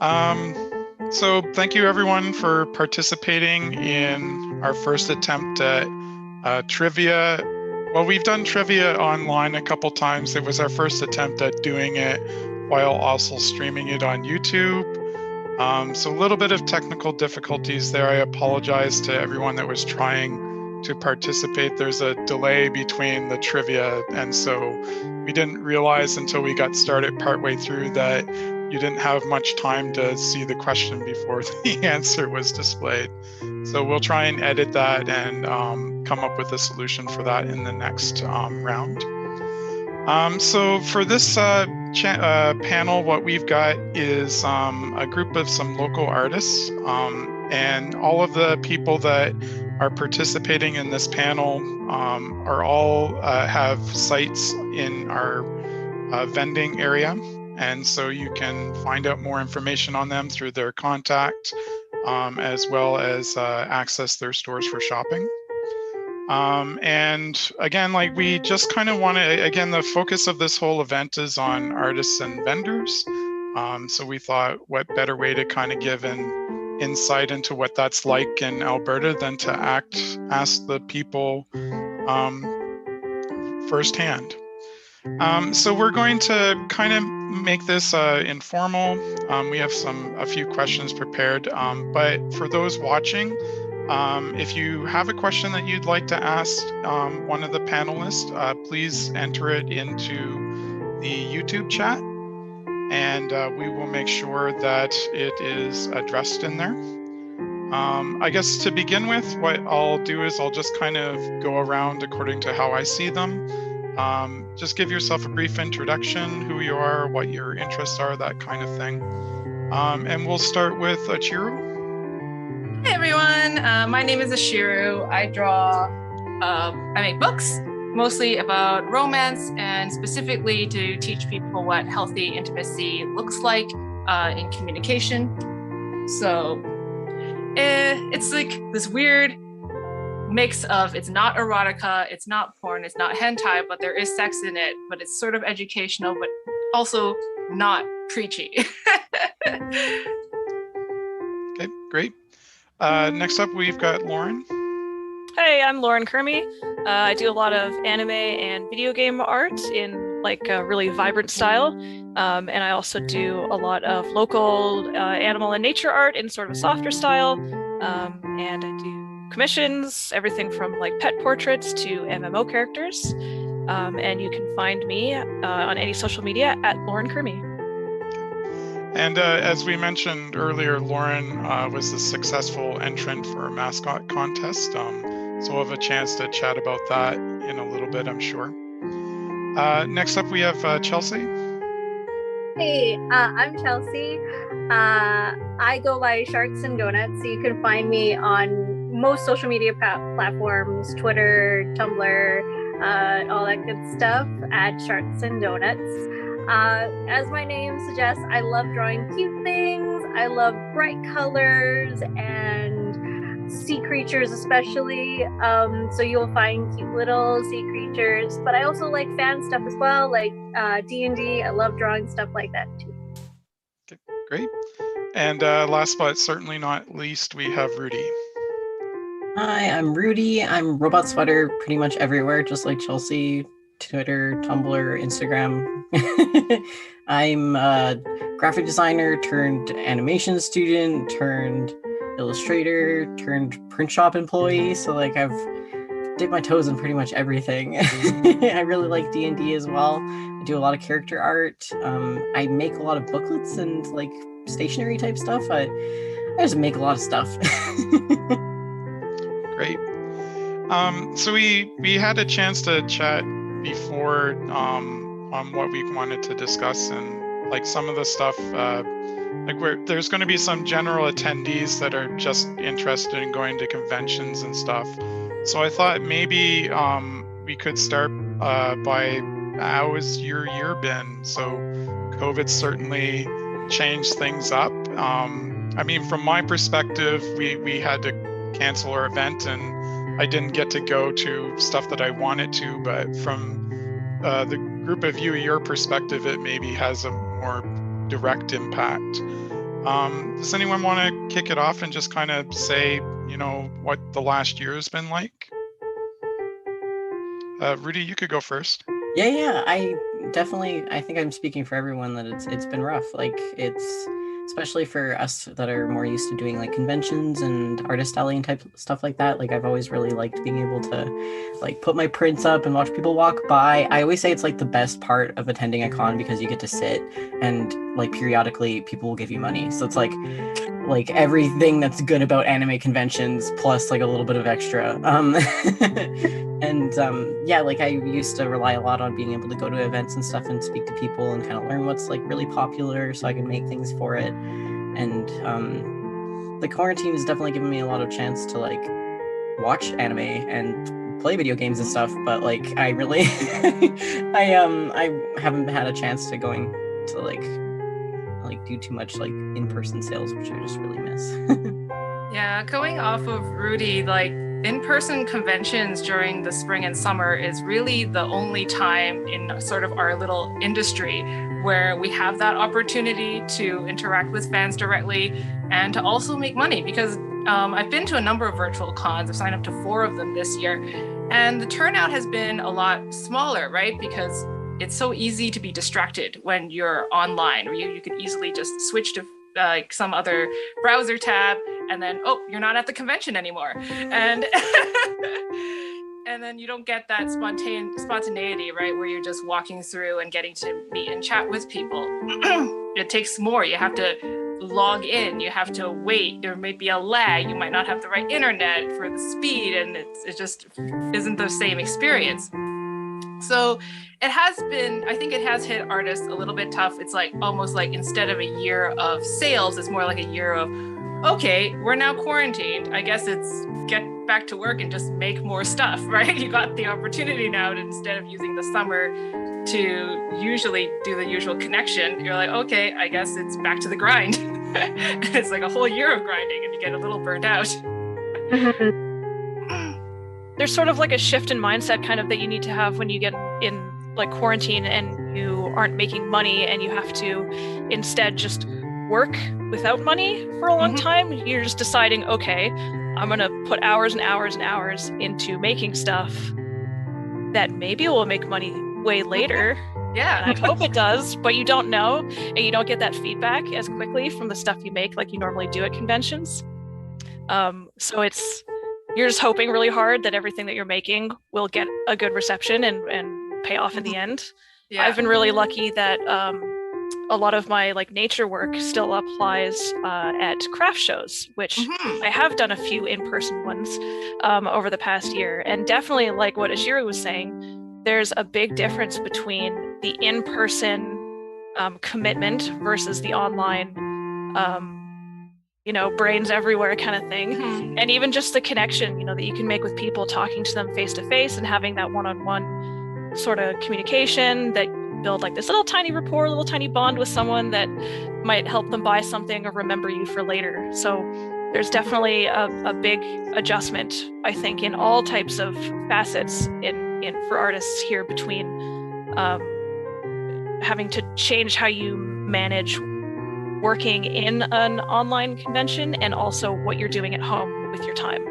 So thank you everyone for participating in our first attempt at trivia. Well, we've done trivia online a couple times. It was our first attempt at doing it while also streaming it on YouTube. So a little bit of technical difficulties there. I apologize to everyone that was trying to participate. There's a delay between the trivia, and so we didn't realize until we got started partway through that you didn't have much time to see the question before the answer was displayed. So we'll try and edit that and come up with a solution for that in the next round. So for this panel, what we've got is a group of some local artists, and all of the people that are participating in this panel are all have sites in our vending area. And so you can find out more information on them through their contact, as well as access their stores for shopping. And again, like we just kind of want to, again, the focus of this whole event is on artists and vendors. So we thought what better way to kind of give an insight into what that's like in Alberta than to ask the people firsthand. So we're going to kind of make this informal. We have a few questions prepared, but for those watching, if you have a question that you'd like to ask one of the panelists, please enter it into the YouTube chat, and we will make sure that it is addressed in there. I guess to begin with, what I'll do is I'll just kind of go around according to how I see them. Just give yourself a brief introduction, who you are, what your interests are, that kind of thing. And we'll start with Chiru. Hey everyone, my name is Ashiru. I draw, I make books, mostly about romance and specifically to teach people what healthy intimacy looks like in communication. So it's like this weird mix of, it's not erotica, it's not porn, it's not hentai, but there is sex in it, but it's sort of educational, but also not preachy. Okay, great. Next up, we've got Lauren. Hey, I'm Lauren Kermy. I do a lot of anime and video game art in like a really vibrant style. And I also do a lot of local animal and nature art in sort of a softer style. And I do commissions, everything from like pet portraits to MMO characters. And you can find me on any social media at Lauren Kermy. And as we mentioned earlier, Lauren was a successful entrant for a mascot contest. So we'll have a chance to chat about that in a little bit, I'm sure. Next up, we have Chelsea. Hey, I'm Chelsea. I go by Sharks and Donuts, so you can find me on most social media platforms, Twitter, Tumblr, all that good stuff at Sharks and Donuts. As my name suggests, I love drawing cute things. I love bright colors and sea creatures especially. So you'll find cute little sea creatures, but I also like fan stuff as well, like D&D. I love drawing stuff like that too. Okay, great. And last but certainly not least, we have Rudy. Hi, I'm Rudy. I'm Robot Sweater pretty much everywhere, just like Chelsea. Twitter, Tumblr, Instagram. I'm a graphic designer turned animation student turned illustrator turned print shop employee. So like I've dipped my toes in pretty much everything. I really like D&D as well. I do a lot of character art. I make a lot of booklets and like stationery type stuff. I just make a lot of stuff. Great. So we had a chance to chat before on what we wanted to discuss, and like some of the stuff like there's going to be some general attendees that are just interested in going to conventions and stuff. So I thought maybe we could start by how has your year been? So COVID certainly changed things up. I mean, from my perspective, we had to cancel our event and I didn't get to go to stuff that I wanted to, but from the group of you, your perspective, it maybe has a more direct impact. Does anyone want to kick it off and just kind of say, what the last year has been like? Rudy, you could go first. Yeah. I think I'm speaking for everyone that it's been rough. Like, it's especially for us that are more used to doing like conventions and artist alley and type stuff like that. Like, I've always really liked being able to like put my prints up and watch people walk by. I always say it's like the best part of attending a con because you get to sit and like periodically people will give you money. So it's like everything that's good about anime conventions plus like a little bit of extra. Like I used to rely a lot on being able to go to events and stuff and speak to people and kind of learn what's like really popular so I can make things for it. And the quarantine has definitely given me a lot of chance to like watch anime and play video games and stuff, but like I really I haven't had a chance to going to like do too much like in-person sales, which I just really miss. Yeah, going off of Rudy, like in-person conventions during the spring and summer is really the only time in sort of our little industry where we have that opportunity to interact with fans directly and to also make money, because I've been to a number of virtual cons. I've signed up to 4 of them this year, and the turnout has been a lot smaller, right? Because it's so easy to be distracted when you're online, or you could easily just switch to like some other browser tab, and then you're not at the convention anymore, and and then you don't get that spontaneity, right, where you're just walking through and getting to meet and chat with people. It takes more. You have to log in, you have to wait, there may be a lag, you might not have the right internet for the speed, and it just isn't the same experience. So it has been, I think it has hit artists a little bit tough. It's like almost like instead of a year of sales, it's more like a year of, okay, we're now quarantined. I guess it's get back to work and just make more stuff, right? You got the opportunity now to, instead of using the summer to usually do the usual connection, you're like, okay, I guess it's back to the grind. It's like a whole year of grinding and you get a little burnt out. There's sort of like a shift in mindset kind of that you need to have when you get in like quarantine and you aren't making money and you have to instead just work without money for a long time. You're just deciding, okay, I'm going to put hours and hours and hours into making stuff that maybe will make money way later. Yeah. And I hope it does, but you don't know, and you don't get that feedback as quickly from the stuff you make like you normally do at conventions. So you're just hoping really hard that everything that you're making will get a good reception and pay off in the end. Yeah. I've been really lucky that a lot of my like nature work still applies at craft shows, which I have done a few in-person ones over the past year. And definitely, like what Ashiru was saying, there's a big difference between the in-person commitment versus the online brains everywhere kind of thing. And even just the connection, that you can make with people, talking to them face to face and having that one-on-one sort of communication that build like this little tiny rapport, little tiny bond with someone that might help them buy something or remember you for later. So there's definitely a big adjustment, I think, in all types of facets in for artists here between having to change how you manage working in an online convention and also what you're doing at home with your time.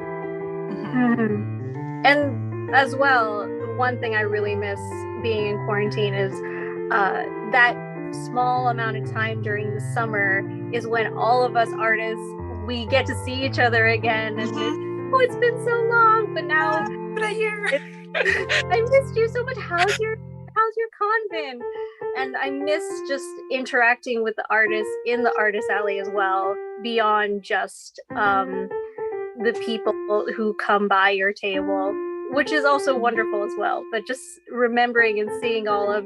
And as well, one thing I really miss being in quarantine is that small amount of time during the summer is when all of us artists, we get to see each other again and it's been so long, but now a year. I missed you so much. How's your con been? And I miss just interacting with the artists in the artist alley as well, beyond just the people who come by your table, which is also wonderful as well. But just remembering and seeing all of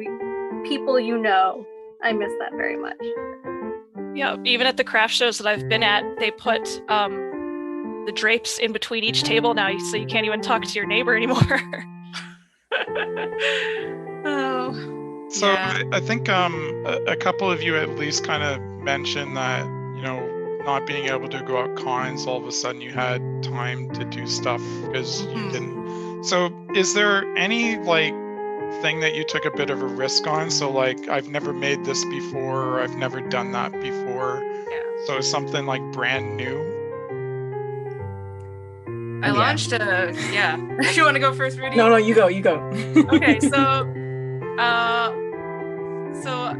people I miss that very much. Yeah, even at the craft shows that I've been at, they put the drapes in between each table now, so you can't even talk to your neighbor anymore. So yeah. I think a couple of you at least kind of mentioned that, not being able to go out cons, all of a sudden you had time to do stuff because you didn't. So is there any like thing that you took a bit of a risk on. So like, I've never made this before, or I've never done that before. Yeah. So it's something like brand new. I launched a, yeah. You want to go first, Rudy? No, you go. Okay, so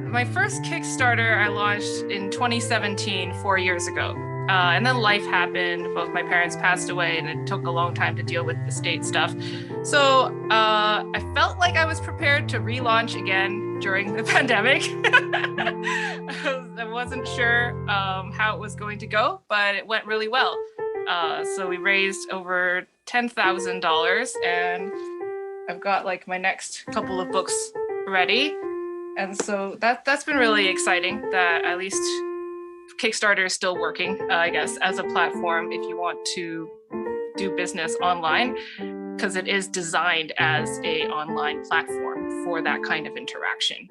my first Kickstarter I launched in 2017, 4 years ago. And then life happened. Both my parents passed away, and it took a long time to deal with the state stuff. So I felt like I was prepared to relaunch again during the pandemic. I wasn't sure how it was going to go, but it went really well. So we raised over $10,000, and I've got like my next couple of books ready. And so that's been really exciting that at least Kickstarter is still working, I guess, as a platform if you want to do business online, because it is designed as an online platform for that kind of interaction.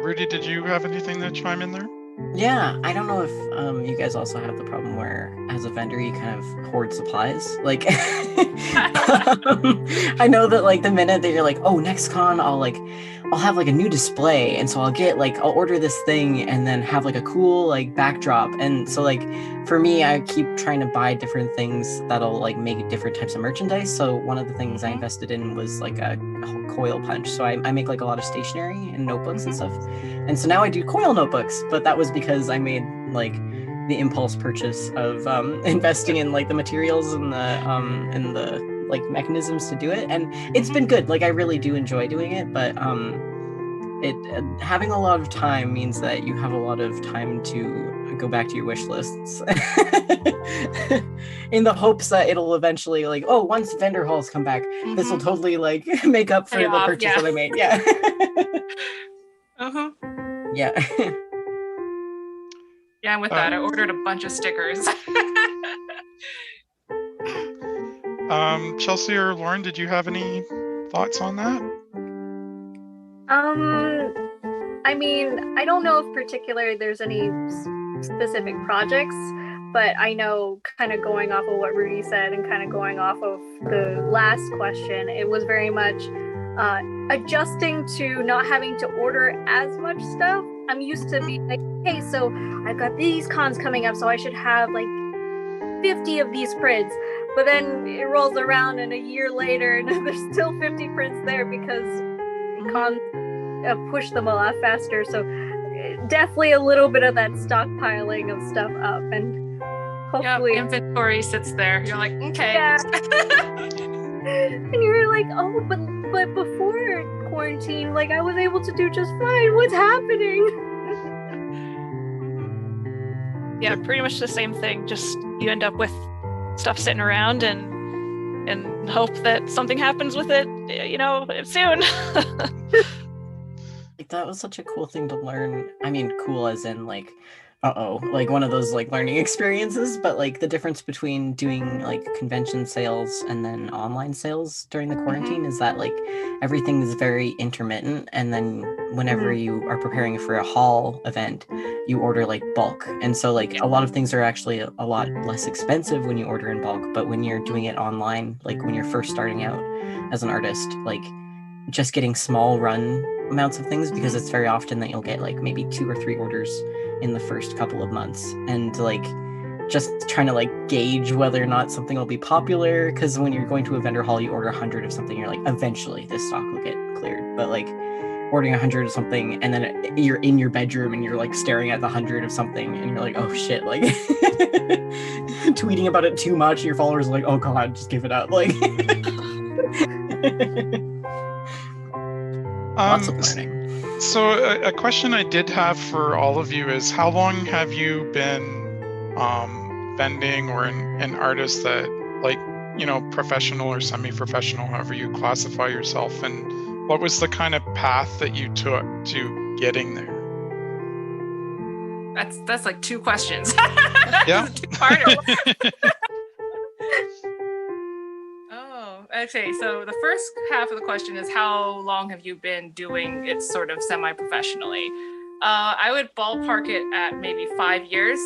Rudy, did you have anything to chime in there? Yeah, I don't know if you guys also have the problem where, as a vendor, you kind of hoard supplies. Like, I know that like the minute that you're like, oh, next con, I'll have like a new display, and so I'll order this thing and then have like a cool like backdrop. And so like for me, I keep trying to buy different things that'll like make different types of merchandise. So one of the things I invested in was like a coil punch. So I make like a lot of stationery and notebooks and stuff. And so now I do coil notebooks, but that was because I made like the impulse purchase of investing in like the materials and the like mechanisms to do it. And it's been good. Like I really do enjoy doing it, but having a lot of time means that you have a lot of time to go back to your wish lists in the hopes that it'll eventually like, oh, once vendor halls come back, this will totally like make up for the purchase that I made. Yeah. Yeah. Yeah, and with that, I ordered a bunch of stickers. Chelsea or Lauren, did you have any thoughts on that? I mean, I don't know if particular there's any specific projects, but I know kind of going off of what Rudy said and kind of going off of the last question, it was very much adjusting to not having to order as much stuff. I'm used to being like, hey, so I've got these cons coming up, so I should have like 50 of these prints. But then it rolls around and a year later and there's still 50 prints there because cons push them a lot faster. So definitely a little bit of that stockpiling of stuff up, and hopefully inventory sits there. You're like, okay. Yeah. And you're like, oh, but before quarantine, like I was able to do just fine. What's happening? Yeah, pretty much the same thing. Just you end up with stuff sitting around and hope that something happens with it, soon. Like that was such a cool thing to learn. I mean, cool as in like, like one of those like learning experiences, but like the difference between doing like convention sales and then online sales during the quarantine is that like everything is very intermittent, and then whenever you are preparing for a hall event, you order like bulk, and so like a lot of things are actually a lot less expensive when you order in bulk. But when you're doing it online, like when you're first starting out as an artist, like just getting small run amounts of things, because it's very often that you'll get like maybe 2 or 3 orders in the first couple of months, and like just trying to like gauge whether or not something will be popular, because when you're going to a vendor hall, you order 100 of something, you're like, eventually this stock will get cleared. But like ordering 100 of something and then you're in your bedroom and you're like staring at the 100 of something and you're like, oh shit, like tweeting about it too much, your followers are like, oh god, just give it up. Like lots of learning. So a question I did have for all of you is, how long have you been vending or an artist that, like, professional or semi-professional, however you classify yourself, and what was the kind of path that you took to getting there? That's like 2 questions. Yeah. Okay, so the first half of the question is, how long have you been doing it sort of semi-professionally? I would ballpark it at maybe 5 years.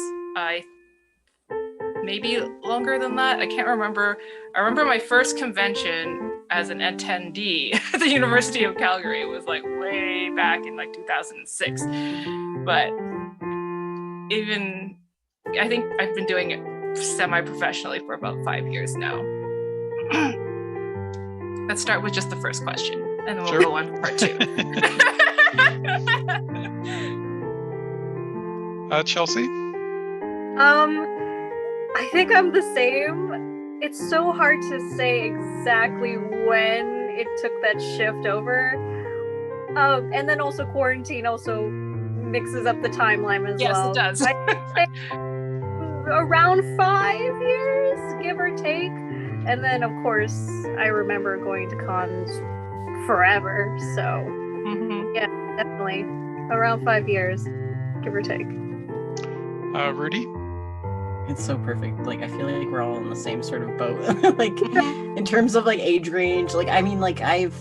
maybe longer than that. I can't remember. I remember my first convention as an attendee at the University of Calgary was like way back in like 2006. But even, I think I've been doing it semi-professionally for about 5 years now. Let's start with just the first question, and then we'll go on to part 2. Chelsea? I think I'm the same. It's so hard to say exactly when it took that shift over. And then also quarantine also mixes up the timeline as well. Yes, it does. I'd say around 5 years, give or take. And then, of course, I remember going to cons forever. So, yeah, definitely around 5 years, give or take. Rudy? It's so perfect. Like, I feel like we're all in the same sort of boat. Like, in terms of like age range, like, I mean, like, I've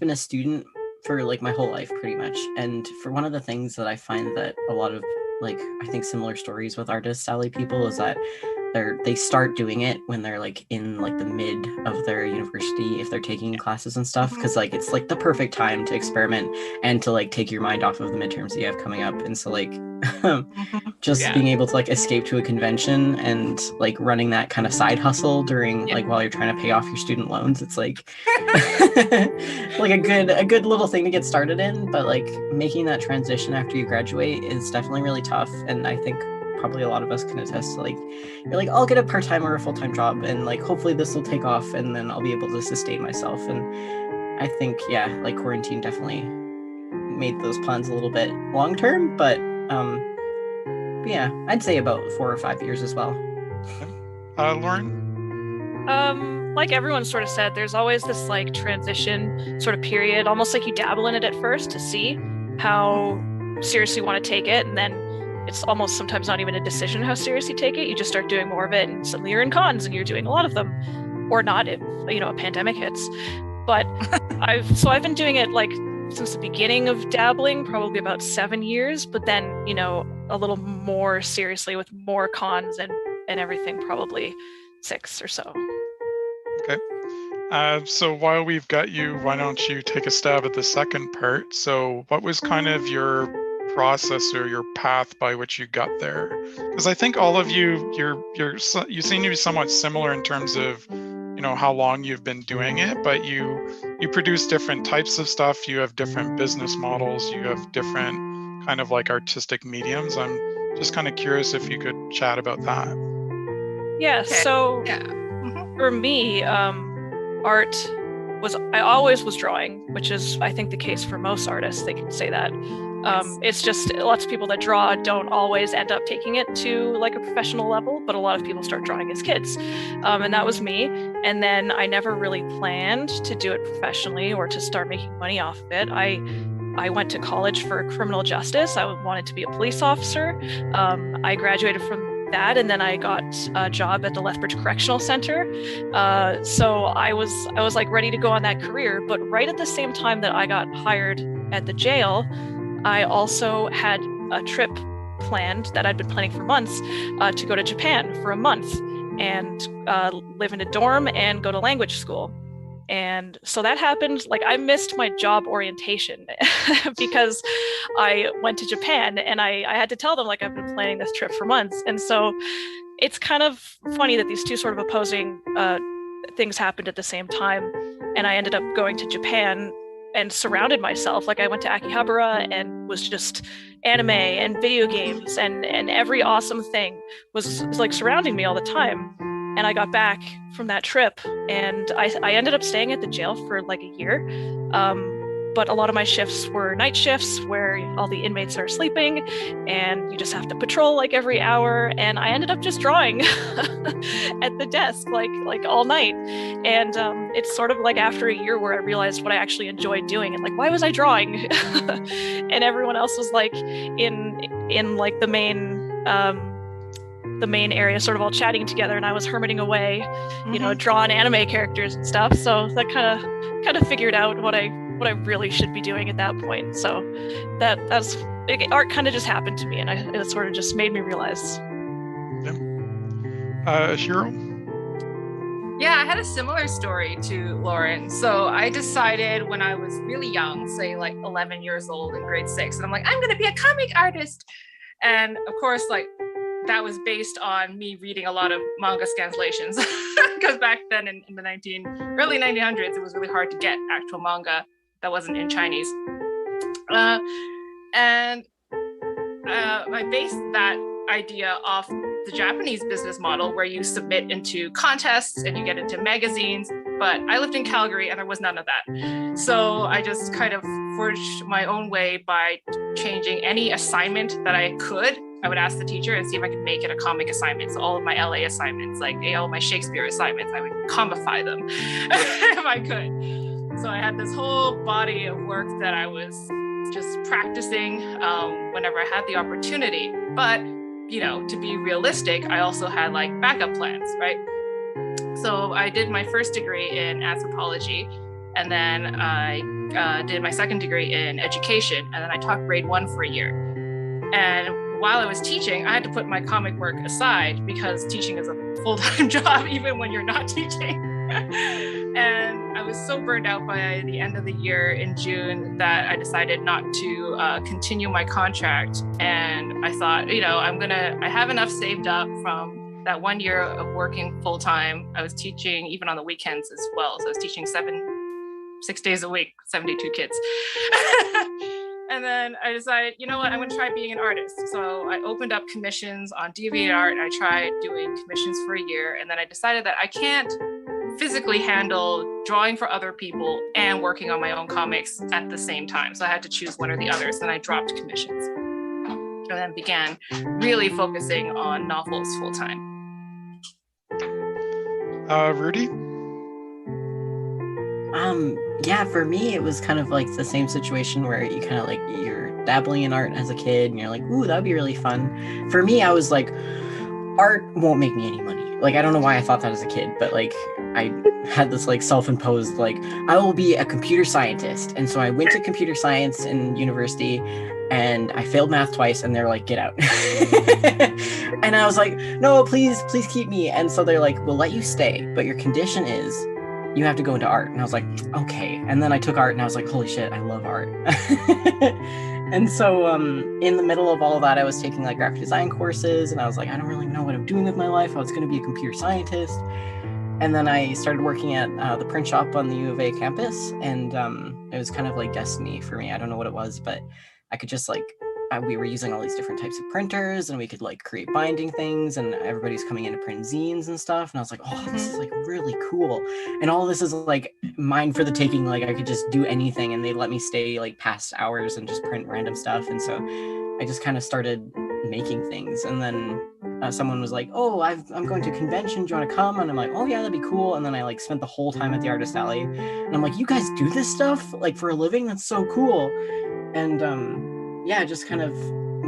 been a student for like my whole life pretty much. And for one of the things that I find that a lot of like, I think similar stories with artist alley people is that they start doing it when they're like in like the mid of their university, if they're taking classes and stuff, because like it's like the perfect time to experiment and to like take your mind off of the midterms that you have coming up. And so like just being able to like escape to a convention and like running that kind of side hustle during like while you're trying to pay off your student loans, it's like like a good little thing to get started in. But like making that transition after you graduate is definitely really tough. And I think probably a lot of us can attest to like, you're like, I'll get a part-time or a full-time job and like hopefully this will take off and then I'll be able to sustain myself. And I think like quarantine definitely made those plans a little bit long-term, but yeah, I'd say about 4 or 5 years as well. Lauren? Like everyone sort of said, there's always this like transition sort of period, almost like you dabble in it at first to see how seriously you want to take it, and then it's almost sometimes not even a decision how seriously you take it. You just start doing more of it, and suddenly you're in cons and you're doing a lot of them, or not if a pandemic hits. But I've been doing it like since the beginning of dabbling, probably about 7 years, but then a little more seriously with more cons and everything, probably 6 or so. Okay. So while we've got you, why don't you take a stab at the second part? So what was kind of your process or your path by which you got there? Because I think all of you seem to be somewhat similar in terms of how long you've been doing it, but you produce different types of stuff. You have different business models. You have different kind of like artistic mediums. I'm just kind of curious if you could chat about that. Yeah. Okay. So for me, art I always was drawing, which is I think the case for most artists. They can say that. It's just lots of people that draw don't always end up taking it to like a professional level, but a lot of people start drawing as kids. And that was me. And then I never really planned to do it professionally or to start making money off of it. I went to college for criminal justice. I wanted to be a police officer. I graduated from that, and then I got a job at the Lethbridge Correctional Center. So I was like ready to go on that career. But right at the same time that I got hired at the jail, I also had a trip planned that I'd been planning for months to go to Japan for a month and live in a dorm and go to language school. And so that happened. Like I missed my job orientation because I went to Japan, and I had to tell them like I've been planning this trip for months. And so it's kind of funny that these two sort of opposing things happened at the same time. And I ended up going to Japan and surrounded myself. Like I went to Akihabara and was just anime and video games and every awesome thing was like surrounding me all the time. And I got back from that trip, and I ended up staying at the jail for like a year. But a lot of my shifts were night shifts where all the inmates are sleeping and you just have to patrol like every hour. And I ended up just drawing at the desk like all night. And it's sort of like after a year where I realized what I actually enjoyed doing and like, why was I drawing? And everyone else was like in like the main area, sort of all chatting together, and I was hermiting away, drawing anime characters and stuff. So that kind of figured out what I really should be doing at that point. So that's art kind of just happened to me, and it sort of just made me realize. Yeah. Shiro? Yeah, I had a similar story to Lauren. So I decided when I was really young, say like 11 years old in grade 6, and I'm like, I'm going to be a comic artist. And of course, like that was based on me reading a lot of manga translations, because back then in the early 1900s, it was really hard to get actual manga that wasn't in Chinese. And I based that idea off the Japanese business model, where you submit into contests and you get into magazines. But I lived in Calgary and there was none of that. So I just kind of forged my own way by changing any assignment that I could. I would ask the teacher and see if I could make it a comic assignment. So all of my LA assignments, like all of my Shakespeare assignments, I would comify them if I could. So I had this whole body of work that I was just practicing whenever I had the opportunity. But, you know, to be realistic, I also had like backup plans, right? So I did my first degree in anthropology, and then I did my second degree in education, and then I taught grade 1 for a year. And while I was teaching, I had to put my comic work aside because teaching is a full-time job, even when you're not teaching. And I was so burned out by the end of the year in June that I decided not to continue my contract. And I thought, you know, I have enough saved up from that 1 year of working full-time. I was teaching even on the weekends as well. So I was teaching 6 days a week, 72 kids. And then I decided, you know what, I'm gonna try being an artist. So I opened up commissions on DeviantArt and I tried doing commissions for a year. And then I decided that I can't physically handle drawing for other people and working on my own comics at the same time. So I had to choose one or the other. So then I dropped commissions and then began really focusing on novels full time. Rudy? Yeah, for me, it was kind of like the same situation where you kind of like, you're dabbling in art as a kid and you're like, ooh, that'd be really fun. For me, I was like, art won't make me any money. Like, I don't know why I thought that as a kid, but like, I had this like self-imposed, like, I will be a computer scientist. And so I went to computer science in university and I failed math twice and they're like, get out. And I was like, no, please keep me. And so they're like, we'll let you stay, but your condition is you have to go into art. And I was like, okay. And then I took art and I was like, holy shit, I love art. And so in the middle of all of that, I was taking like graphic design courses and I was like, I don't really know what I'm doing with my life. I was going to be a computer scientist. And then I started working at the print shop on the U of A campus. And it was kind of like destiny for me. I don't know what it was, but I could just like, we were using all these different types of printers and we could like create binding things and everybody's coming in to print zines and stuff. And I was like, oh, this is like really cool. And all this is like mine for the taking. Like I could just do anything and they let me stay like past hours and just print random stuff. And so I just kind of started making things. And then someone was like, oh, I'm going to a convention. Do you want to come? And I'm like, oh yeah, that'd be cool. And then I like spent the whole time at the Artist Alley. And I'm like, you guys do this stuff like for a living? That's so cool. And yeah, just kind of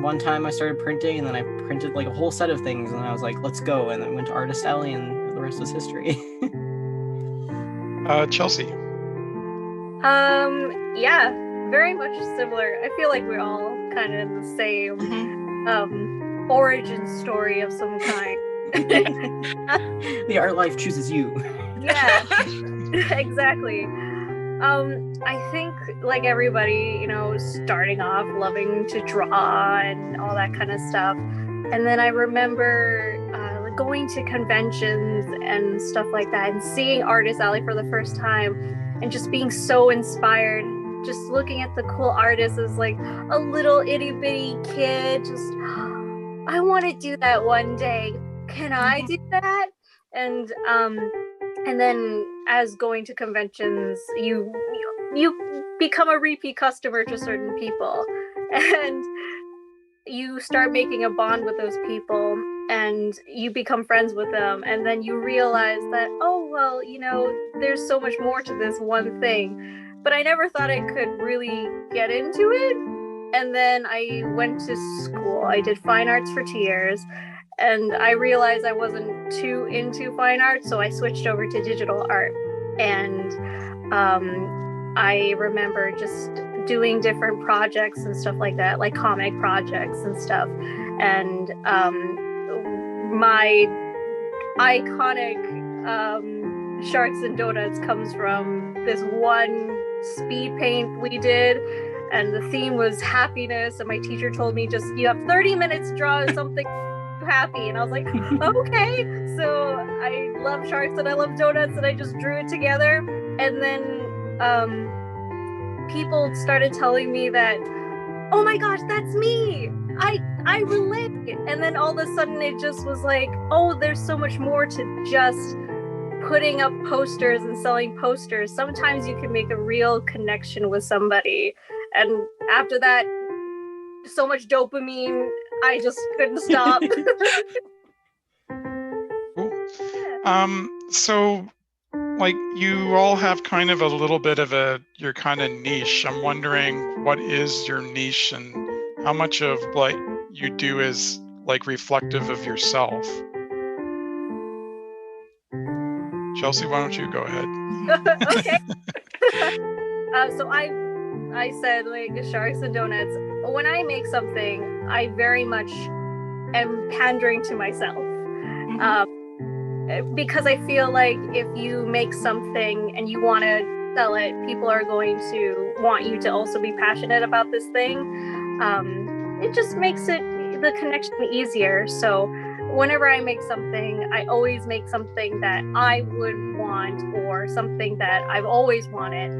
one time I started printing and then I printed like a whole set of things and I was like, let's go. And then went to Artist Alley and the rest was history. Chelsea? Yeah, very much similar. I feel like we're all kind of the same origin story of some kind. The art life chooses you. Yeah, exactly. I think like everybody, you know, starting off loving to draw and all that kind of stuff. And then I remember going to conventions and stuff like that and seeing Artist Alley for the first time and just being so inspired, just looking at the cool artists as like a little itty bitty kid, just, I want to do that one day. Can I do that? And then as going to conventions, you become a repeat customer to certain people and you start making a bond with those people and you become friends with them. And then you realize that, oh, well, you know, there's so much more to this one thing, but I never thought I could really get into it. And then I went to school. I did fine arts for 2 years. And I realized I wasn't too into fine art, so I switched over to digital art. And I remember just doing different projects and stuff like that, like comic projects and stuff. And my iconic Sharks and Donuts comes from this one speed paint we did, and the theme was happiness, and my teacher told me, just, you have 30 minutes to draw something happy, and I was like, okay. So I love sharks and I love donuts, and I just drew it together. And then people started telling me that, oh my gosh, that's me, I relate. And then all of a sudden it just was like, oh, there's so much more to just putting up posters and selling posters. Sometimes you can make a real connection with somebody, and after that, so much dopamine, I just couldn't stop. Cool. So like you all have kind of a little bit of your kind of niche. I'm wondering, what is your niche and how much of what you do is like reflective of yourself? Chelsea, why don't you go ahead? Okay. So I said, like, sharks and donuts. When I make something, I very much am pandering to myself. Because I feel like if you make something and you want to sell it, people are going to want you to also be passionate about this thing. It just makes the connection easier. So whenever I make something, I always make something that I would want, or something that I've always wanted.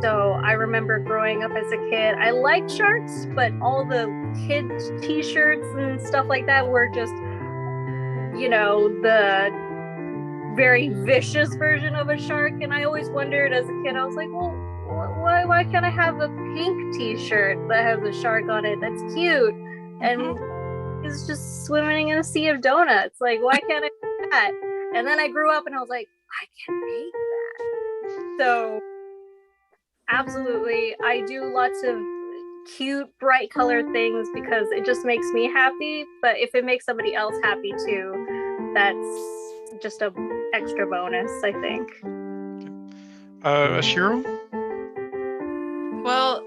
So I remember growing up as a kid, I liked sharks, but all the kids' t-shirts and stuff like that were just, the very vicious version of a shark. And I always wondered as a kid, I was like, well, why can't I have a pink t-shirt that has a shark on it that's cute and is just swimming in a sea of donuts? Like, why can't I do that? And then I grew up and I was like, I can make that. So absolutely, I do lots of cute, bright colored things because it just makes me happy. But if it makes somebody else happy too, that's just a extra bonus, I think. Ashiro? Well,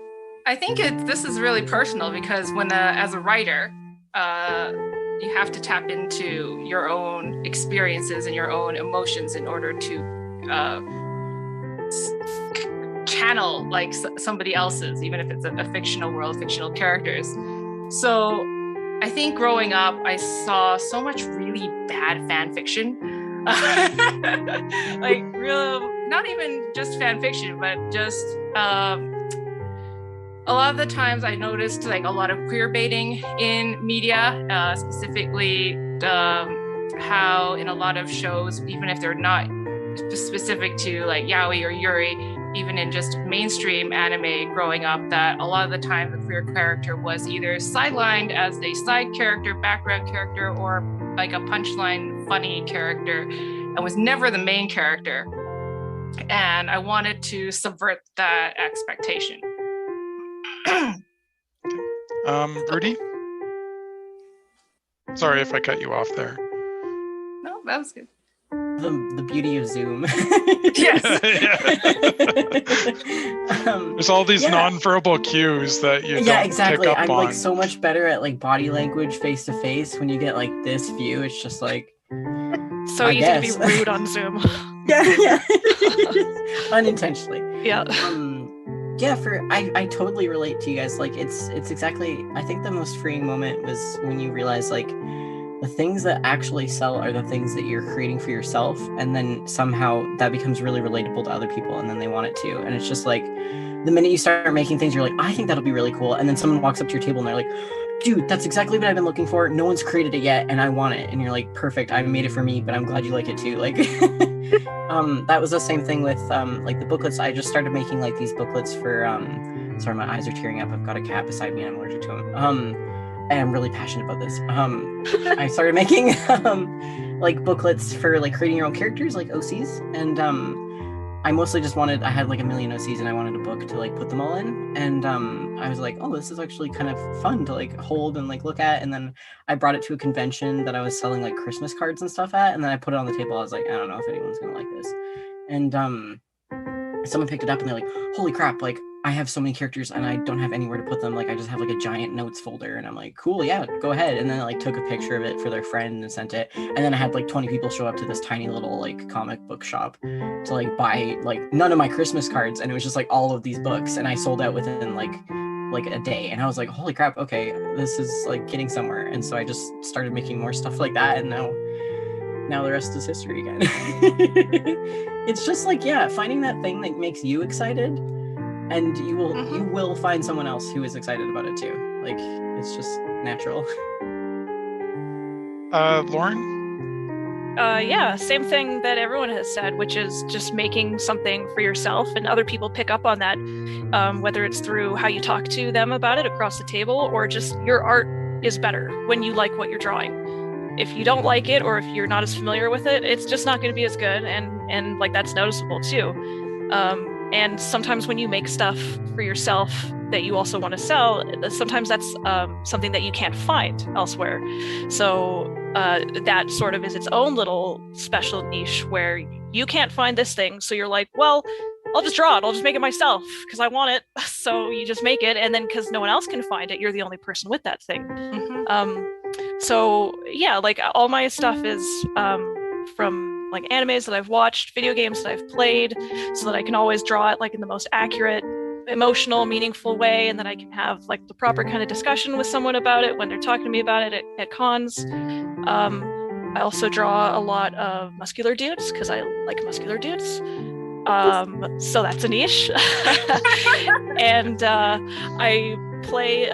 I think this is really personal because when as a writer, you have to tap into your own experiences and your own emotions in order to channel like somebody else's, even if it's a fictional world, fictional characters. So I think growing up, I saw so much really bad fan fiction. Like not even just fan fiction, but just a lot of the times I noticed like a lot of queer baiting in media, specifically how in a lot of shows, even if they're not specific to like yaoi or yuri, even in just mainstream anime growing up, that a lot of the time the queer character was either sidelined as a side character, background character, or like a punchline funny character, and was never the main character. And I wanted to subvert that expectation. Rudy? Sorry if I cut you off there. No, that was good. The beauty of Zoom. Yes. There's all these nonverbal cues that you don't exactly. pick up I'm on. like so much better at like body language face to face. When you get like this view, it's just like so easy to be rude on Zoom. yeah. Unintentionally. Yeah. I totally relate to you guys. Like it's exactly, I think the most freeing moment was when you realize like the things that actually sell are the things that you're creating for yourself, and then somehow that becomes really relatable to other people, and then they want it too. And it's just like the minute you start making things, you're like, I think that'll be really cool, and then someone walks up to your table and they're like, dude, that's exactly what I've been looking for. No one's created it yet, and I want it. And you're like, perfect, I made it for me, but I'm glad you like it too. Like that was the same thing with like the booklets. I just started making like these booklets for sorry, my eyes are tearing up. I've got a cat beside me and I'm allergic to him. And I'm really passionate about this. I started making like booklets for like creating your own characters, like OCs, and I mostly just I had like a million OCs and I wanted a book to like put them all in, and I was like, oh, this is actually kind of fun to like hold and like look at. And then I brought it to a convention that I was selling like Christmas cards and stuff at, and then I put it on the table. I was like, I don't know if anyone's gonna like this, and someone picked it up and they're like, holy crap, like I have so many characters and I don't have anywhere to put them. Like I just have like a giant notes folder and I'm like, cool, yeah, go ahead. And then I like took a picture of it for their friend and sent it. And then I had like 20 people show up to this tiny little like comic book shop to like buy like none of my Christmas cards. And it was just like all of these books. And I sold out within like a day. And I was like, holy crap, okay, this is like getting somewhere. And so I just started making more stuff like that. And now the rest is history again. It's just like, yeah, finding that thing that makes you excited. And you will find someone else who is excited about it too. Like it's just natural. Lauren? Yeah, same thing that everyone has said, which is just making something for yourself, and other people pick up on that, whether it's through how you talk to them about it across the table, or just your art is better when you like what you're drawing. If you don't like it, or if you're not as familiar with it, it's just not going to be as good, and like that's noticeable too. And sometimes when you make stuff for yourself that you also want to sell, sometimes that's something that you can't find elsewhere. So that sort of is its own little special niche where you can't find this thing. So you're like, well, I'll just draw it. I'll just make it myself because I want it. So you just make it. And then because no one else can find it, you're the only person with that thing. So yeah, like all my stuff is from like animes that I've watched, video games that I've played, so that I can always draw it like in the most accurate, emotional, meaningful way, and then I can have like the proper kind of discussion with someone about it when they're talking to me about it at cons. I also draw a lot of muscular dudes because I like muscular dudes. So that's a niche. And I play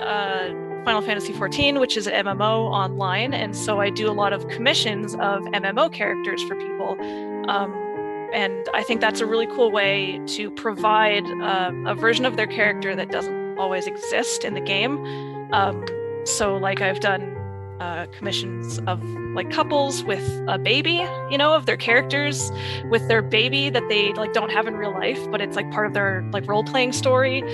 Final Fantasy XIV, which is an MMO online, and so I do a lot of commissions of MMO characters for people. And I think that's a really cool way to provide a version of their character that doesn't always exist in the game. So like I've done commissions of like couples with a baby, you know, of their characters with their baby that they like don't have in real life, but it's like part of their like role-playing story.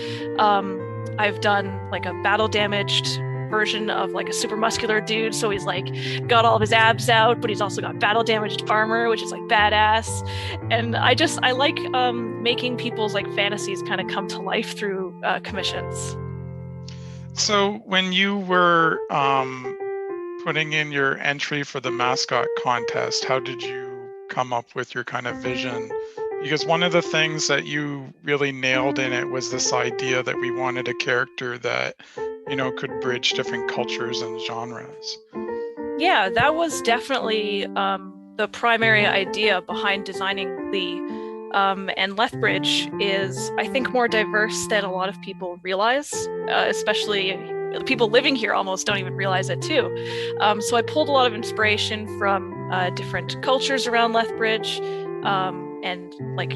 I've done like a battle damaged version of like a super muscular dude, so he's like got all of his abs out, but he's also got battle damaged armor, which is like badass. And I like making people's like fantasies kind of come to life through commissions. So when you were putting in your entry for the mascot contest, how did you come up with your kind of vision? Because one of the things that you really nailed in it was this idea that we wanted a character that, you know, could bridge different cultures and genres. Yeah, that was definitely the primary idea behind designing Lee. And Lethbridge is, I think, more diverse than a lot of people realize, especially people living here almost don't even realize it too. So I pulled a lot of inspiration from different cultures around Lethbridge, and like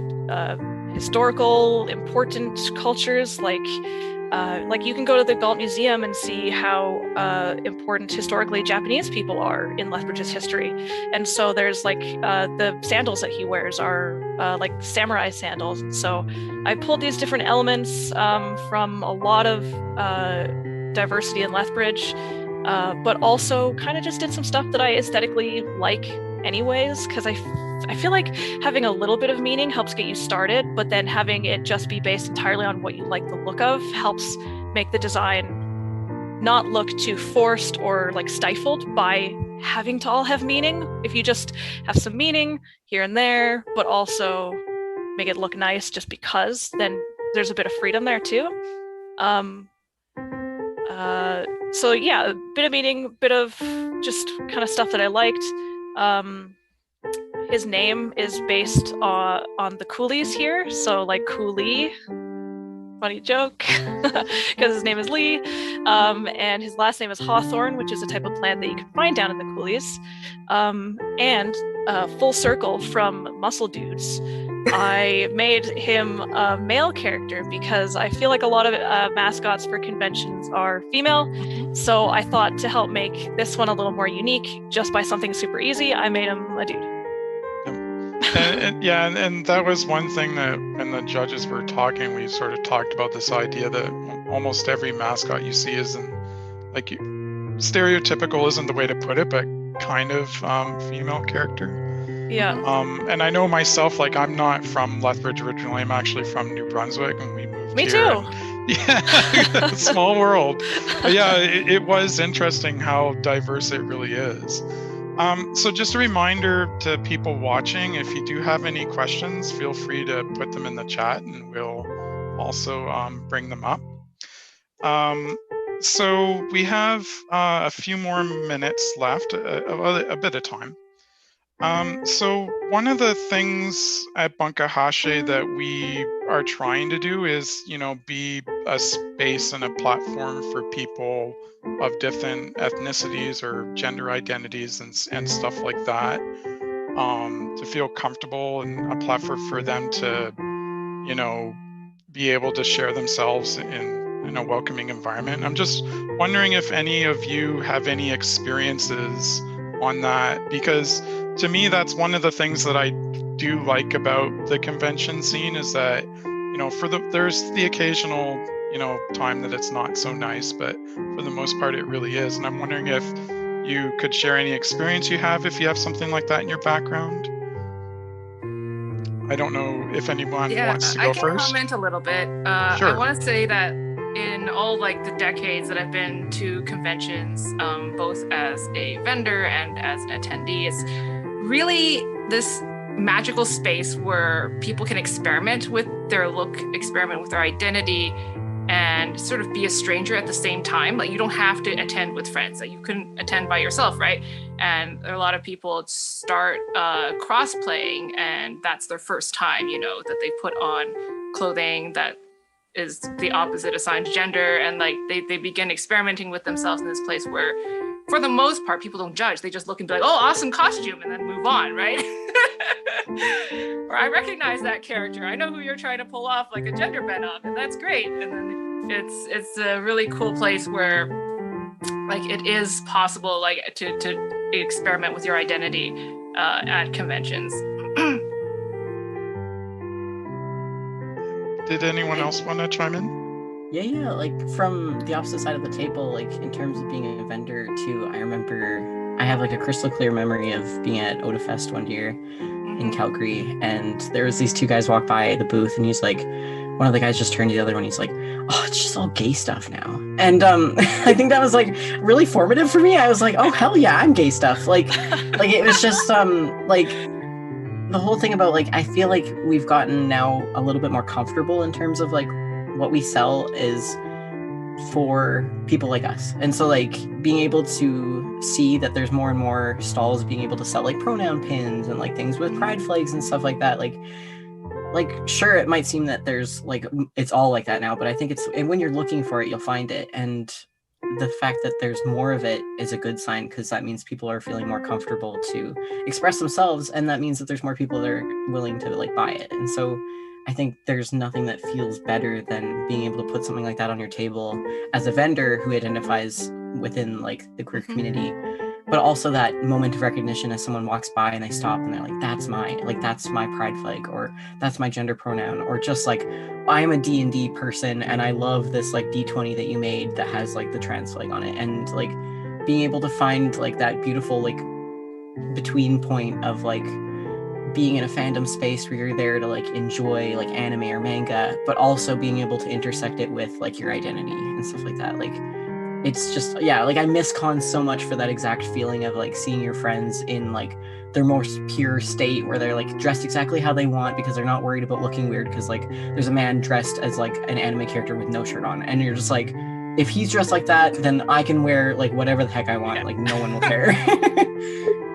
historical important cultures, like you can go to the Galt Museum and see how important historically Japanese people are in Lethbridge's history. And so there's like the sandals that he wears are like samurai sandals. And so I pulled these different elements from a lot of diversity in Lethbridge, but also kind of just did some stuff that I aesthetically like anyways, because I feel like having a little bit of meaning helps get you started, but then having it just be based entirely on what you like the look of helps make the design not look too forced or like stifled by having to all have meaning. If you just have some meaning here and there, but also make it look nice just because, then there's a bit of freedom there too. So yeah, a bit of meaning, bit of just kind of stuff that I liked. His name is based on the coolies here, so like Coolie, funny joke, because his name is Lee, and his last name is Hawthorne, which is a type of plant that you can find down in the coolies. And full circle from Muscle Dudes, I made him a male character because I feel like a lot of mascots for conventions are female. So I thought to help make this one a little more unique, just by something super easy, I made him a dude. And that was one thing that when the judges were talking, we sort of talked about this idea that almost every mascot you see isn't like stereotypical isn't the way to put it, but kind of female character. Yeah. And I know myself, like I'm not from Lethbridge originally. I'm actually from New Brunswick, and we moved lived Me here. too. Yeah, small world. But yeah, it was interesting how diverse it really is. So just a reminder to people watching, if you do have any questions, feel free to put them in the chat and we'll also bring them up. So we have a few more minutes left, a bit of time. So one of the things at Bunka Hashi that we are trying to do is, be a space and a platform for people of different ethnicities or gender identities and stuff like that, to feel comfortable, and a platform for them to, be able to share themselves in a welcoming environment. I'm just wondering if any of you have any experiences on that, because to me, that's one of the things that I do like about the convention scene is that, there's the occasional, time that it's not so nice, but for the most part, it really is. And I'm wondering if you could share any experience you have, if you have something like that in your background. I don't know if anyone wants to go first. I can comment a little bit. Sure. I want to say that in all the decades that I've been to conventions, both as a vendor and as an attendee, it's really this magical space where people can experiment with their look, experiment with their identity, and sort of be a stranger at the same time. Like, you don't have to attend with friends. Like, you can attend by yourself, right? And a lot of people start cross-playing, and that's their first time, that they put on clothing that is the opposite assigned gender, and they begin experimenting with themselves in this place where, for the most part, people don't judge. They just look and be like, oh, awesome costume, and then move on, right? Or I recognize that character. I know who you're trying to pull off like a gender bend on, and that's great. And then it's a really cool place where it is possible to experiment with your identity at conventions. Did anyone else want to chime in? Yeah, from the opposite side of the table, in terms of being a vendor too, I remember I have a crystal clear memory of being at Odafest one year in Calgary, and there was these two guys walk by the booth, and he's like, one of the guys just turned to the other one, he's like, oh, it's just all gay stuff now. And I think that was really formative for me. I was like, oh, hell yeah, I'm gay stuff. It was just the whole thing about I feel like we've gotten now a little bit more comfortable in terms of what we sell is for people like us. And so being able to see that there's more and more stalls being able to sell pronoun pins and things with pride flags and stuff like that, sure, it might seem that there's it's all like that now, but I think and when you're looking for it, you'll find it. And the fact that there's more of it is a good sign, because that means people are feeling more comfortable to express themselves, and that means that there's more people that are willing to buy it. And so I think there's nothing that feels better than being able to put something like that on your table as a vendor who identifies within the queer community, but also that moment of recognition as someone walks by and they stop and they're like, that's my pride flag, or that's my gender pronoun, or just I'm a D&D person and I love this D20 that you made that has the trans flag on it. And being able to find that beautiful between point of being in a fandom space where you're there to enjoy anime or manga, but also being able to intersect it with your identity and stuff like that. It's just, yeah, I miss cons so much for that exact feeling of seeing your friends in their most pure state, where they're dressed exactly how they want because they're not worried about looking weird because there's a man dressed as an anime character with no shirt on, and you're just if he's dressed like that, then I can wear whatever the heck I want. No one will care.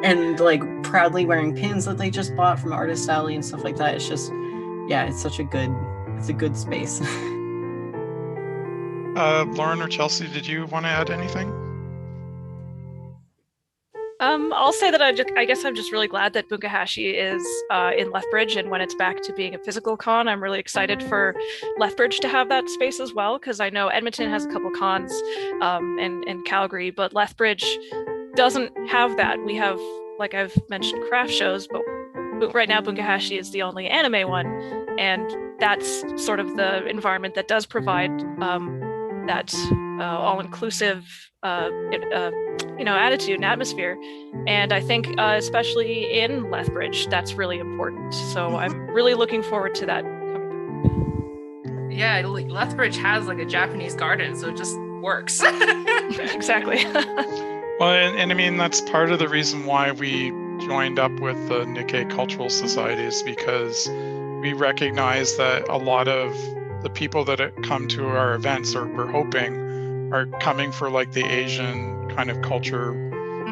And proudly wearing pins that they just bought from Artist Alley and stuff like that. It's just, yeah, it's a good space. Lauren or Chelsea, did you want to add anything? I'll say that I guess I'm just really glad that Bunka Hashi is in Lethbridge, and when it's back to being a physical con, I'm really excited for Lethbridge to have that space as well, because I know Edmonton has a couple cons and Calgary, but Lethbridge doesn't have that. We have, I've mentioned, craft shows, but right now Bunka Hashi is the only anime one, and that's sort of the environment that does provide that all-inclusive attitude and atmosphere. And I think especially in Lethbridge, that's really important. So I'm really looking forward to that coming back. Yeah, Lethbridge has like a Japanese garden, so it just works. Exactly. Well, and I mean, that's part of the reason why we joined up with the Nikkei Cultural Societies, because we recognize that a lot of the people that come to our events, or we're hoping, are coming for like the Asian kind of culture,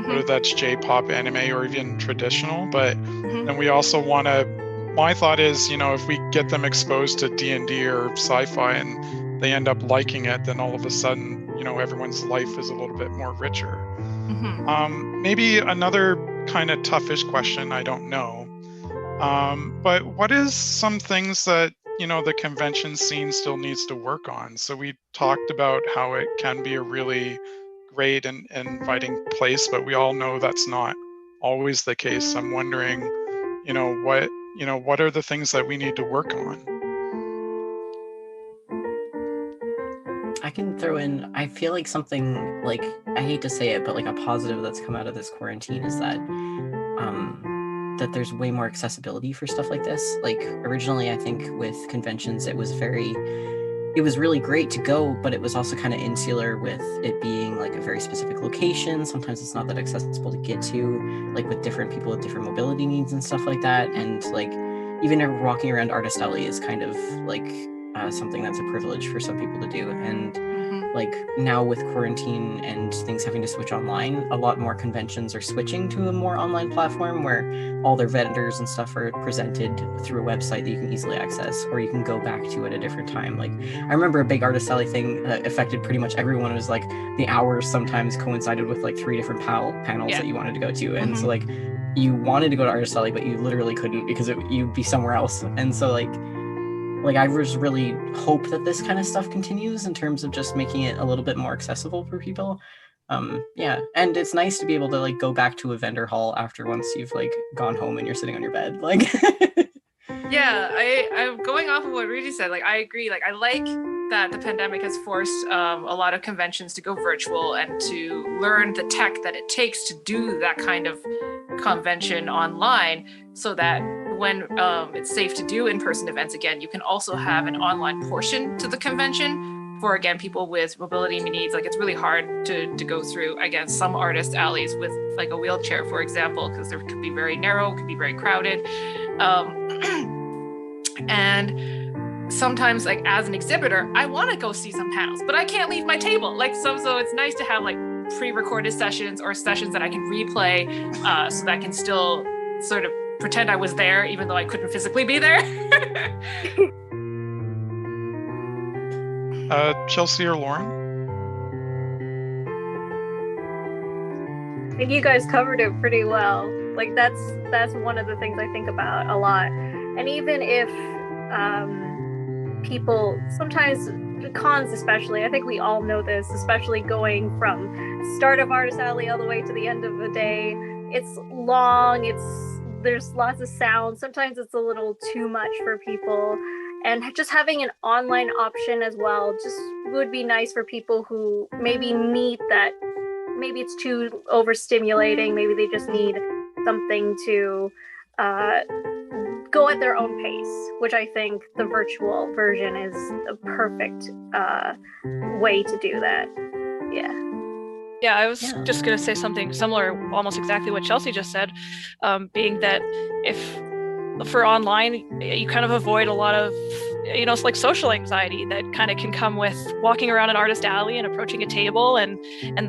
whether that's J-pop, anime, or even traditional. But then we also want to, my thought is, if we get them exposed to D&D or sci-fi and they end up liking it, then all of a sudden, everyone's life is a little bit more richer. Maybe another kind of toughish question, I don't know. But what is some things that, the convention scene still needs to work on? So we talked about how it can be a really great and inviting place, but we all know that's not always the case. I'm wondering, what are the things that we need to work on? I can throw in, I feel like something, like, I hate to say it, but like a positive that's come out of this quarantine is that that there's way more accessibility for stuff like this. Like, originally, I think with conventions, it was really great to go, but it was also kind of insular with it being like a very specific location. Sometimes it's not that accessible to get to, like with different people with different mobility needs and stuff like that. And like, even walking around Artist Alley is kind of like something that's a privilege for some people to do. And like now with quarantine and things having to switch online, a lot more conventions are switching to a more online platform where all their vendors and stuff are presented through a website that you can easily access, or you can go back to at a different time. Like, I remember a big Artist Alley thing that affected pretty much everyone. It was like the hours sometimes coincided with like 3 different panels that you wanted to go to. And so like, you wanted to go to Artist Alley, but you literally couldn't because you'd be somewhere else. And so like I just really hope that this kind of stuff continues in terms of just making it a little bit more accessible for people. Yeah, and it's nice to be able to like go back to a vendor hall after once you've like gone home and you're sitting on your bed. Like, yeah, I'm going off of what Rudy said. Like, I agree. Like, I like that the pandemic has forced a lot of conventions to go virtual and to learn the tech that it takes to do that kind of convention online, so that when it's safe to do in-person events again, you can also have an online portion to the convention for, again, people with mobility needs. Like, it's really hard to go through, again, some artist alleys with like a wheelchair, for example, because there could be very narrow, could be very crowded. And sometimes, like, as an exhibitor, I want to go see some panels, but I can't leave my table. Like, so it's nice to have like pre-recorded sessions or sessions that I can replay, so that I can still sort of pretend I was there, even though I couldn't physically be there. Chelsea or Lauren? I think you guys covered it pretty well. Like, that's one of the things I think about a lot. And even if people sometimes, cons especially, I think we all know this, especially going from start of Artist Alley all the way to the end of the day, it's long, there's lots of sound, sometimes it's a little too much for people, and just having an online option as well just would be nice for people who maybe need that. Maybe it's too overstimulating, maybe they just need something to go at their own pace, which I think the virtual version is a perfect way to do that. Yeah, I was just going to say something similar, almost exactly what Chelsea just said, being that if for online, you kind of avoid a lot of, it's like social anxiety that kind of can come with walking around an Artist Alley and approaching a table and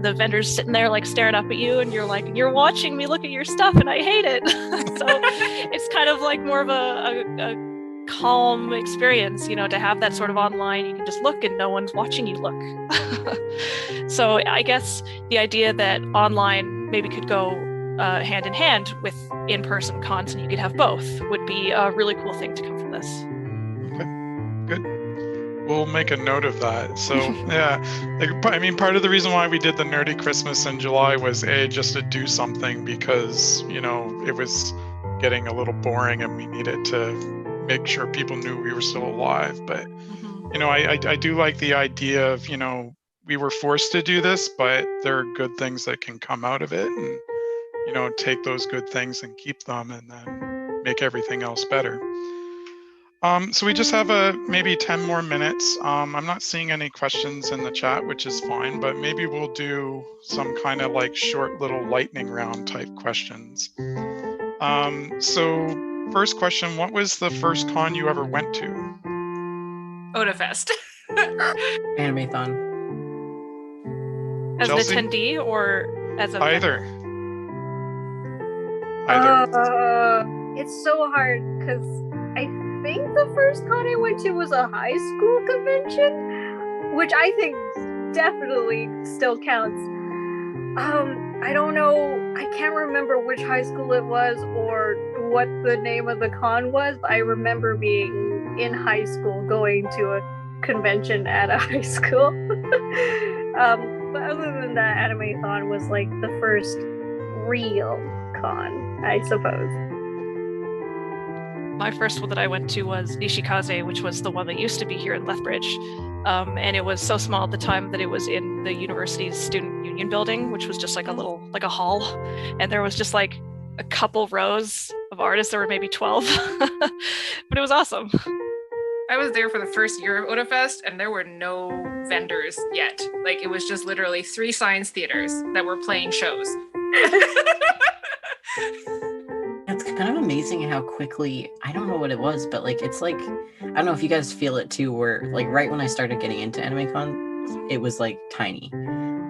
the vendors sitting there like staring up at you and you're like, you're watching me look at your stuff and I hate it. So it's kind of like more of a calm experience, to have that sort of online. You can just look and no one's watching you look. So I guess the idea that online maybe could go hand in hand with in-person cons and you could have both would be a really cool thing to come from this. Okay, good. We'll make a note of that. So yeah, I mean, part of the reason why we did the Nerdy Christmas in July was just to do something because, it was getting a little boring and we needed to make sure people knew we were still alive. But, I do like the idea of, we were forced to do this, but there are good things that can come out of it, and take those good things and keep them and then make everything else better. So we just have maybe 10 more minutes. I'm not seeing any questions in the chat, which is fine, but maybe we'll do some kind of like short little lightning round type questions. So first question, what was the first con you ever went to? Odafest. Animathon. As Chelsea? an attendee or as a Either. vendor? It's so hard because I think the first con I went to was a high school convention, which I think definitely still counts. I don't know. I can't remember which high school it was or what the name of the con was, but I remember being in high school going to a convention at a high school. But other than that, Animathon was like the first real con, I suppose. My first one that I went to was Nishikaze, which was the one that used to be here in Lethbridge. And it was so small at the time that it was in the university's student union building, which was just like a hall. And there was just like a couple rows of artists. There were maybe 12, but it was awesome. I was there for the first year of Odafest, and there were no vendors yet. Like, it was just literally 3 science theaters that were playing shows. It's kind of amazing how quickly, I don't know what it was, but like, it's like, I don't know if you guys feel it too, where like right when I started getting into AnimeCon, it was like tiny.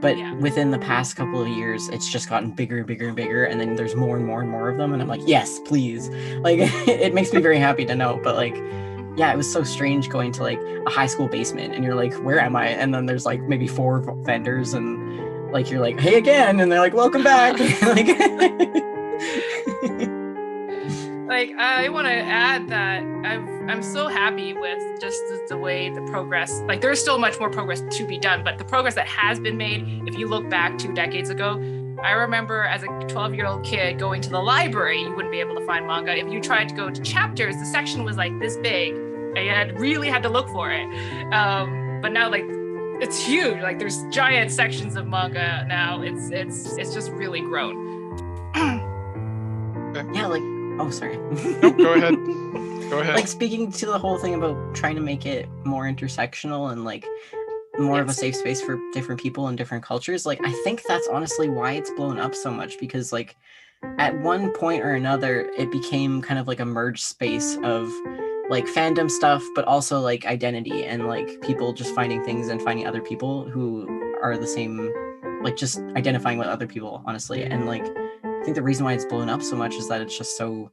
But within the past couple of years, it's just gotten bigger and bigger and bigger. And then there's more and more and more of them. And I'm like, yes, please. Like, it makes me very happy to know. But like, yeah, it was so strange going to like a high school basement and you're like, where am I? And then there's like maybe 4 vendors and like, you're like, hey again. And they're like, welcome back. Like, I want to add that I'm so happy with just the way the progress, like there's still much more progress to be done, but the progress that has been made, if you look back 2 decades ago, I remember as a 12-year-old kid going to the library, you wouldn't be able to find manga. If you tried to go to chapters, the section was like this big, and you really had to look for it. But now, like, it's huge. Like, there's giant sections of manga now. It's just really grown. Yeah, like, oh, sorry. No, go ahead. Go ahead. Like, speaking to the whole thing about trying to make it more intersectional and like more of a safe space for different people and different cultures, like I think that's honestly why it's blown up so much, because like at one point or another it became kind of like a merged space of like fandom stuff, but also like identity and like people just finding things and finding other people who are the same, like just identifying with other people, honestly. And like I think the reason why it's blown up so much is that it's just so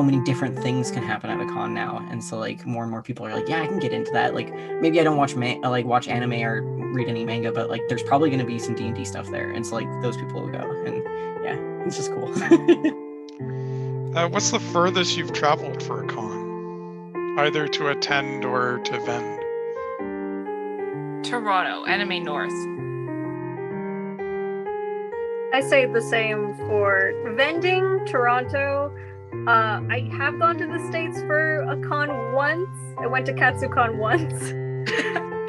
many different things can happen at a con now, and so like more and more people are like, yeah, I can get into that. Like maybe I don't watch watch anime or read any manga, but like there's probably going to be some D&D stuff there, and so like those people will go, and yeah, it's just cool. What's the furthest you've traveled for a con, either to attend or to vend? Toronto, Anime North. I say the same for vending, Toronto. I have gone to the States for a con once. I went to KatsuCon once.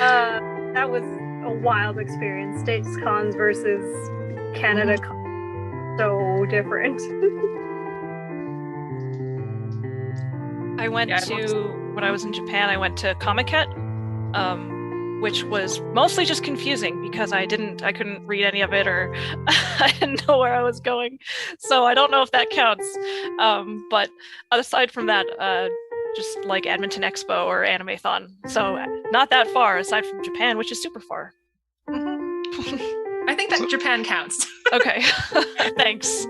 That was a wild experience. States cons versus Canada cons. So different. I went when I was in Japan, I went to Comiket, which was mostly just confusing because I couldn't read any of it, or I didn't know where I was going. So I don't know if that counts. But aside from that, just like Edmonton Expo or Animathon. So not that far aside from Japan, which is super far. Mm-hmm. I think that Japan counts. Okay, thanks.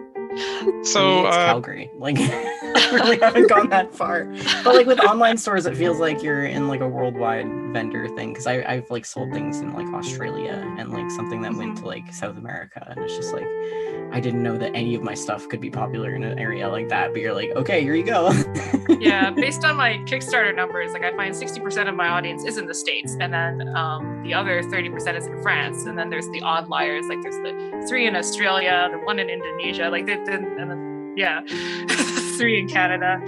So it's Calgary. Like I really haven't gone that far. But like with online stores, it feels like you're in like a worldwide vendor thing, because I've like sold things in like Australia and like something that went to like South America, and it's just like I didn't know that any of my stuff could be popular in an area like that, but you're like, okay, here you go. Yeah, based on my Kickstarter numbers, like I find 60% of my audience is in the States, and then the other 30% is in France, and then there's the odd liars, like there's the 3 in Australia, the 1 in Indonesia, like and then 3 in Canada.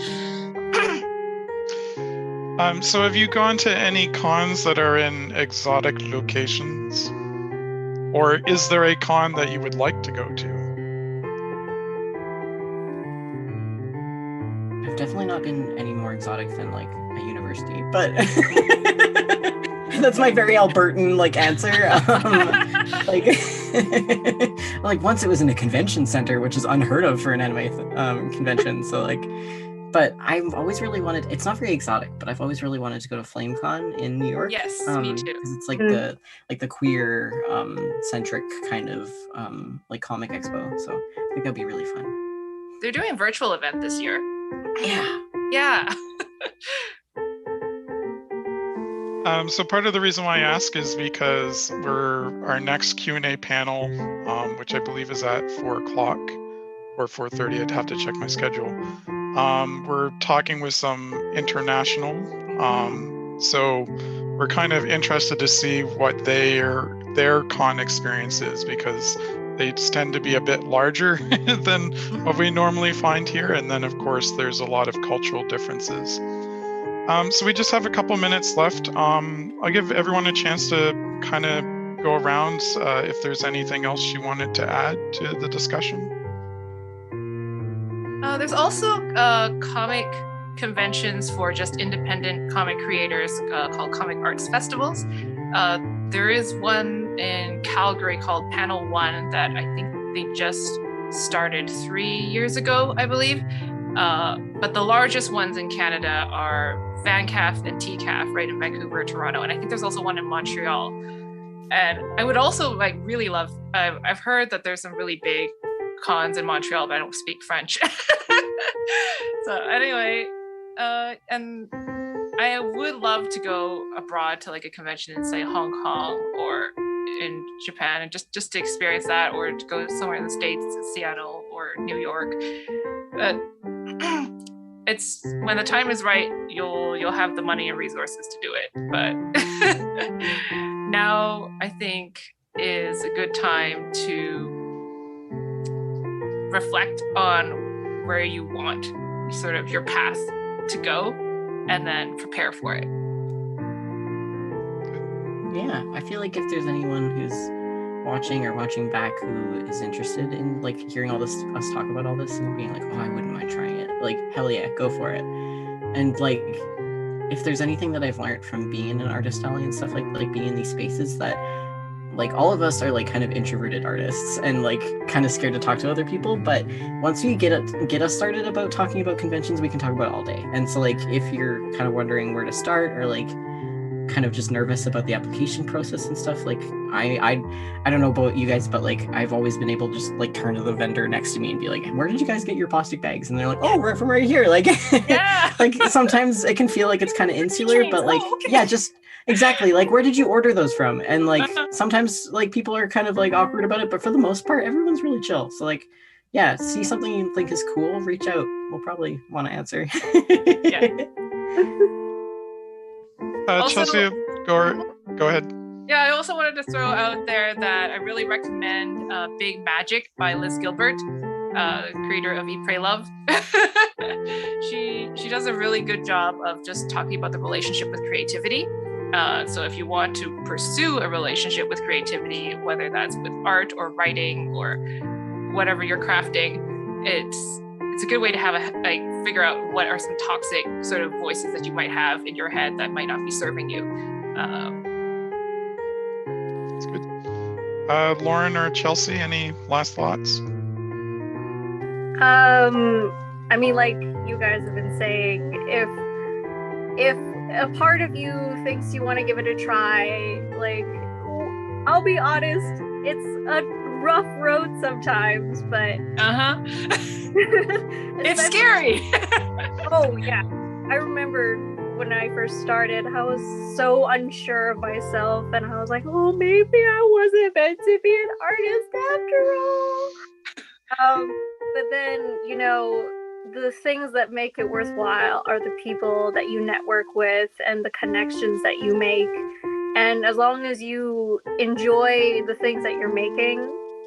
So have you gone to any cons that are in exotic locations? Or is there a con that you would like to go to? I've definitely not been any more exotic than like a university, but that's my very Albertan like answer. Like, like once it was in a convention center, which is unheard of for an anime convention. So like, but I've always really wanted. It's not very exotic, but I've always really wanted to go to FlameCon in New York. Yes, me too. Because it's like the queer centric kind of like comic expo. So I think that'd be really fun. They're doing a virtual event this year. Yeah. So part of the reason why I ask is because our next Q&A panel, which I believe is at 4:00 or 4:30, I'd have to check my schedule. We're talking with some international, so we're kind of interested to see what their con experience is, because they tend to be a bit larger than what we normally find here, and then of course there's a lot of cultural differences. So we just have a couple minutes left. I'll give everyone a chance to kind of go around if there's anything else you wanted to add to the discussion. There's also comic conventions for just independent comic creators called Comic Arts Festivals. There is one in Calgary called Panel One that I think they just started 3 years ago, I believe. But the largest ones in Canada are VanCaf and TCAF, right, in Vancouver, Toronto, and I think there's also one in Montreal. And I would also like really love. I've heard that there's some really big cons in Montreal, but I don't speak French. So anyway, and I would love to go abroad to like a convention in say Hong Kong or in Japan, and just to experience that, or to go somewhere in the States, Seattle or New York. It's when the time is right, you'll have the money and resources to do it. But now I think is a good time to reflect on where you want sort of your path to go, and then prepare for it. Yeah, I feel like if there's anyone who's watching or watching back who is interested in like hearing all this, us talk about all this and being like, oh, I wouldn't mind trying it, like hell yeah, go for it. And like if there's anything that I've learned from being in an artist alley and stuff, like being in these spaces, that like all of us are like kind of introverted artists and like kind of scared to talk to other people, but once we get us started about talking about conventions, we can talk about it all day. And so like if you're kind of wondering where to start, or like kind of just nervous about the application process and stuff, like I don't know about you guys, but like I've always been able to just like turn to the vendor next to me and be like, where did you guys get your plastic bags? And they're like, oh, we're from right here. Like Yeah. like sometimes it can feel like it's kind of insular, but like yeah, just exactly, like where did you order those from? And like sometimes like people are kind of like awkward about it, but for the most part everyone's really chill. So like yeah, see something you think is cool, reach out, we'll probably want to answer. Yeah. Chelsea, go ahead. Yeah, I also wanted to throw out there that I really recommend Big Magic by Liz Gilbert, creator of Eat, Pray, Love. She does a really good job of just talking about the relationship with creativity. So if you want to pursue a relationship with creativity, whether that's with art or writing or whatever you're crafting, it's a good way to have figure out what are some toxic sort of voices that you might have in your head that might not be serving you. That's good. Lauren or Chelsea, any last thoughts? I mean, like you guys have been saying, if a part of you thinks you want to give it a try, like, I'll be honest, it's a rough road sometimes, but It's scary. Oh yeah, I remember when I first started, I was so unsure of myself, and I was like, oh, maybe I wasn't meant to be an artist after all. But then, you know, the things that make it worthwhile are the people that you network with and the connections that you make. And as long as you enjoy the things that you're making,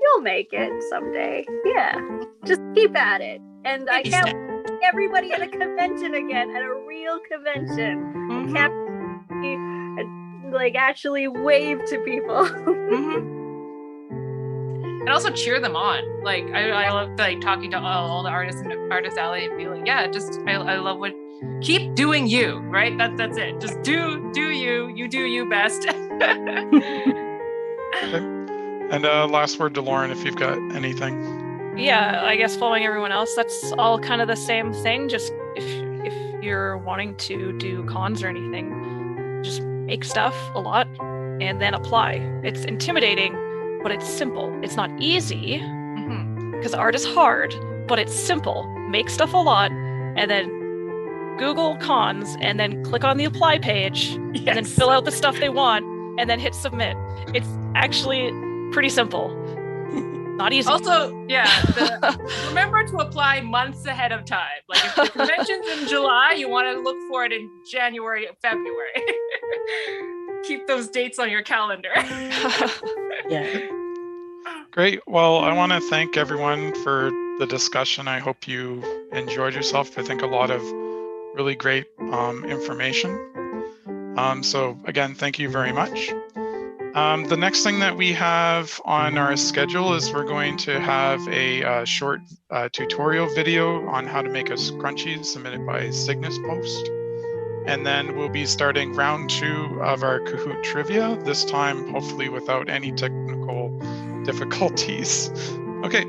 you'll make it someday. Yeah, just keep at it. And I can't wait to see everybody at a convention again, at a real convention. Mm-hmm. Can't like actually wave to people. and also cheer them on. Like I love like talking to all the artists in Artist Alley and be like, yeah, just I love what, keep doing you, right? That's it. Just do you do you best. Okay. And last word to Lauren, if you've got anything. Yeah, I guess following everyone else, that's all kind of the same thing. Just if you're wanting to do cons or anything, just make stuff a lot and then apply. It's intimidating, but it's simple. It's not easy because art is hard, but it's simple. Make stuff a lot and then Google cons and then click on the apply page and then fill out the stuff they want and then hit submit. It's actually pretty simple. Not easy. Also, remember to apply months ahead of time. Like if the convention's in July, you want to look for it in January, February. Keep those dates on your calendar. Yeah. Great. Well, I want to thank everyone for the discussion. I hope you enjoyed yourself. I think a lot of really great information. So again, thank you very much. The next thing that we have on our schedule is we're going to have a short tutorial video on how to make a scrunchie submitted by Cygnus Post. And then we'll be starting round 2 of our Kahoot trivia, this time hopefully without any technical difficulties. Okay,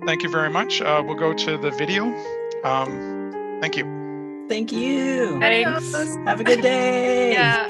thank you very much. We'll go to the video. Thank you. Thank you. Thanks. Have a good day. Yeah.